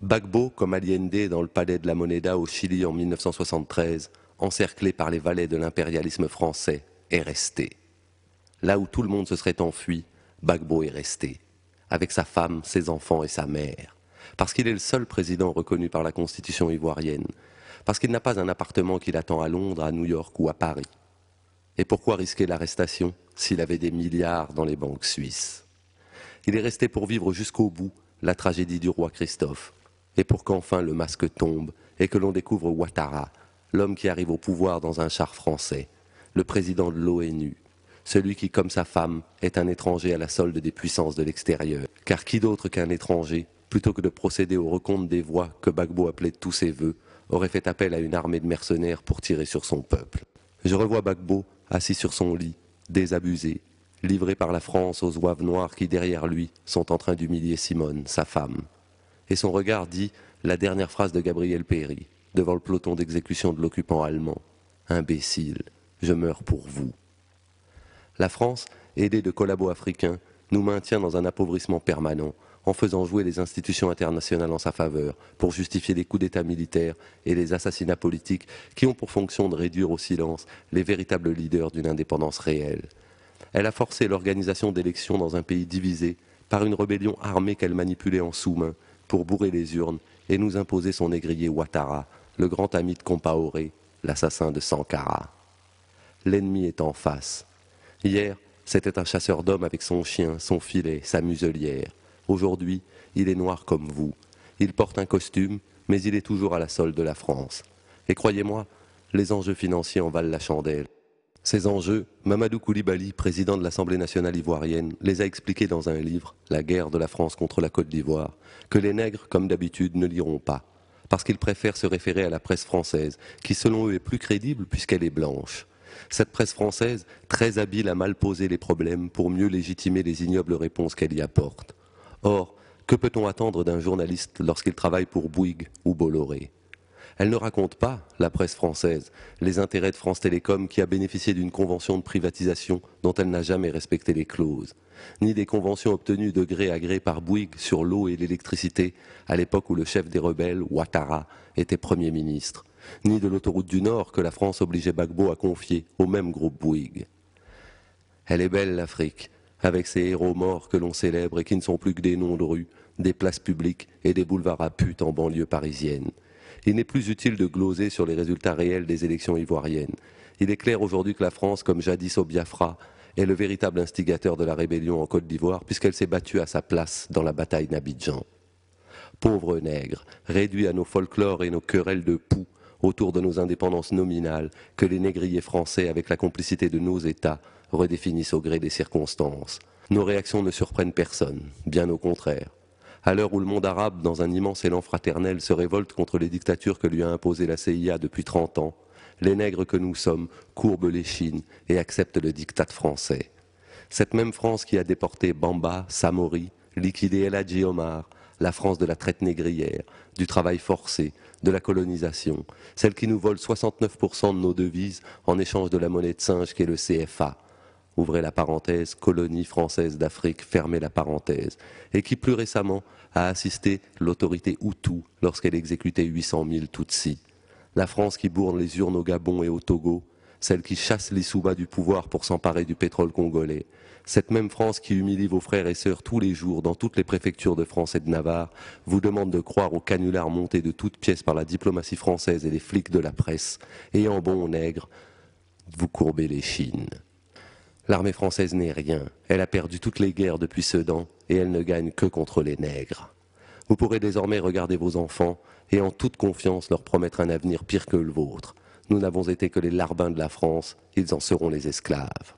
Gbagbo, comme Allende dans le palais de la Moneda au Chili en 1973, encerclé par les valets de l'impérialisme français, est resté. Là où tout le monde se serait enfui, Gbagbo est resté, avec sa femme, ses enfants et sa mère, parce qu'il est le seul président reconnu par la Constitution ivoirienne, parce qu'il n'a pas un appartement qui l'attend à Londres, à New York ou à Paris. Et pourquoi risquer l'arrestation s'il avait des milliards dans les banques suisses? Il est resté pour vivre jusqu'au bout la tragédie du roi Christophe, et pour qu'enfin le masque tombe et que l'on découvre Ouattara, l'homme qui arrive au pouvoir dans un char français, le président de l'ONU, celui qui, comme sa femme, est un étranger à la solde des puissances de l'extérieur. Car qui d'autre qu'un étranger, plutôt que de procéder au recompte des voix que Gbagbo appelait de tous ses vœux, aurait fait appel à une armée de mercenaires pour tirer sur son peuple? Je revois Gbagbo assis sur son lit, désabusé, livré par la France aux zouaves noirs qui, derrière lui, sont en train d'humilier Simone, sa femme. Et son regard dit la dernière phrase de Gabriel Péry, devant le peloton d'exécution de l'occupant allemand. « Imbécile, je meurs pour vous ». La France, aidée de collabos africains, nous maintient dans un appauvrissement permanent, en faisant jouer les institutions internationales en sa faveur, pour justifier les coups d'État militaires et les assassinats politiques qui ont pour fonction de réduire au silence les véritables leaders d'une indépendance réelle. Elle a forcé l'organisation d'élections dans un pays divisé par une rébellion armée qu'elle manipulait en sous-main, pour bourrer les urnes et nous imposer son négrier Ouattara, le grand ami de Compaoré, l'assassin de Sankara. L'ennemi est en face. Hier, c'était un chasseur d'hommes avec son chien, son filet, sa muselière. Aujourd'hui, il est noir comme vous. Il porte un costume, mais il est toujours à la solde de la France. Et croyez-moi, les enjeux financiers en valent la chandelle. Ces enjeux, Mamadou Koulibaly, président de l'Assemblée nationale ivoirienne, les a expliqués dans un livre, La guerre de la France contre la Côte d'Ivoire, que les nègres, comme d'habitude, ne liront pas, parce qu'ils préfèrent se référer à la presse française, qui selon eux est plus crédible puisqu'elle est blanche. Cette presse française, très habile à mal poser les problèmes pour mieux légitimer les ignobles réponses qu'elle y apporte. Or, que peut-on attendre d'un journaliste lorsqu'il travaille pour Bouygues ou Bolloré ? Elle ne raconte pas, la presse française, les intérêts de France Télécom qui a bénéficié d'une convention de privatisation dont elle n'a jamais respecté les clauses, ni des conventions obtenues de gré à gré par Bouygues sur l'eau et l'électricité à l'époque où le chef des rebelles, Ouattara, était Premier ministre, ni de l'autoroute du Nord que la France obligeait Gbagbo à confier au même groupe Bouygues. Elle est belle l'Afrique, avec ses héros morts que l'on célèbre et qui ne sont plus que des noms de rues, des places publiques et des boulevards à putes en banlieue parisienne. Il n'est plus utile de gloser sur les résultats réels des élections ivoiriennes. Il est clair aujourd'hui que la France, comme jadis au Biafra, est le véritable instigateur de la rébellion en Côte d'Ivoire puisqu'elle s'est battue à sa place dans la bataille d'Abidjan. Pauvres nègres, réduits à nos folklores et nos querelles de poux autour de nos indépendances nominales que les négriers français, avec la complicité de nos États, redéfinissent au gré des circonstances. Nos réactions ne surprennent personne, bien au contraire. À l'heure où le monde arabe, dans un immense élan fraternel, se révolte contre les dictatures que lui a imposées la CIA depuis 30 ans, les nègres que nous sommes courbent l'échine et acceptent le diktat français. Cette même France qui a déporté Bamba, Samori, liquidé El Hadji Omar, la France de la traite négrière, du travail forcé, de la colonisation, celle qui nous vole 69% de nos devises en échange de la monnaie de singe qu'est le CFA, ouvrez la parenthèse, colonie française d'Afrique, fermez la parenthèse, et qui plus récemment a assisté l'autorité Hutu lorsqu'elle exécutait 800 000 Tutsis. La France qui bourne les urnes au Gabon et au Togo, celle qui chasse les sous-bas du pouvoir pour s'emparer du pétrole congolais, cette même France qui humilie vos frères et sœurs tous les jours dans toutes les préfectures de France et de Navarre, vous demande de croire aux canulars montés de toutes pièces par la diplomatie française et les flics de la presse, et en bon nègre, vous courbez l'échine. L'armée française n'est rien, elle a perdu toutes les guerres depuis Sedan et elle ne gagne que contre les nègres. Vous pourrez désormais regarder vos enfants et en toute confiance leur promettre un avenir pire que le vôtre. Nous n'avons été que les larbins de la France, ils en seront les esclaves.